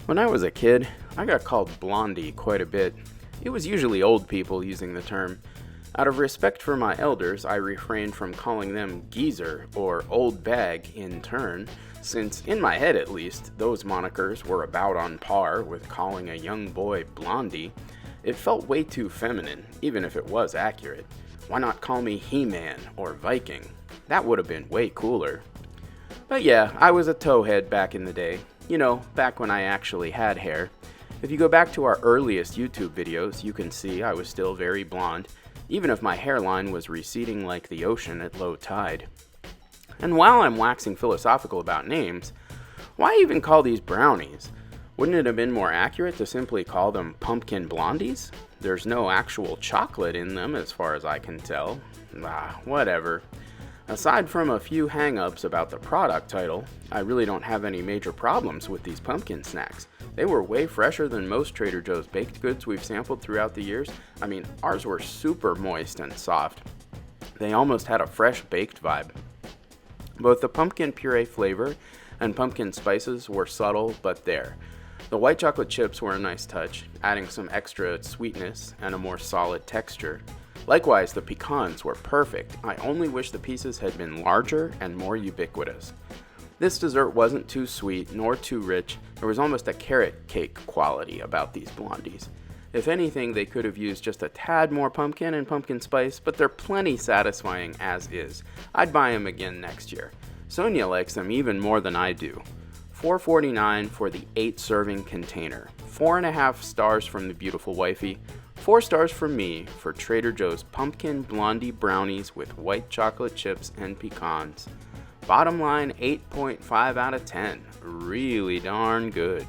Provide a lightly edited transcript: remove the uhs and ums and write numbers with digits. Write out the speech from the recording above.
When I was a kid, I got called Blondie quite a bit. It was usually old people using the term. Out of respect for my elders, I refrained from calling them geezer or old bag in turn, since, in my head at least, those monikers were about on par with calling a young boy Blondie. It felt way too feminine, even if it was accurate. Why not call me He-Man or Viking? That would have been way cooler. But yeah, I was a towhead back in the day. You know, back when I actually had hair. If you go back to our earliest YouTube videos, you can see I was still very blonde, even if my hairline was receding like the ocean at low tide. And while I'm waxing philosophical about names, why even call these brownies? Wouldn't it have been more accurate to simply call them pumpkin blondies? There's no actual chocolate in them as far as I can tell. Whatever. Aside from a few hang-ups about the product title, I really don't have any major problems with these pumpkin snacks. They were way fresher than most Trader Joe's baked goods we've sampled throughout the years. I mean, ours were super moist and soft. They almost had a fresh baked vibe. Both the pumpkin puree flavor and pumpkin spices were subtle but there. The white chocolate chips were a nice touch, adding some extra sweetness and a more solid texture. Likewise, the pecans were perfect. I only wish the pieces had been larger and more ubiquitous. This dessert wasn't too sweet nor too rich. There was almost a carrot cake quality about these blondies. If anything, they could have used just a tad more pumpkin and pumpkin spice, but they're plenty satisfying as is. I'd buy them again next year. Sonia likes them even more than I do. $4.49 for the 8-serving container. 4.5 stars from the beautiful wifey. 4 stars from me for Trader Joe's Pumpkin Blondie Brownies with white chocolate chips and pecans. Bottom line, 8.5 out of 10. Really darn good.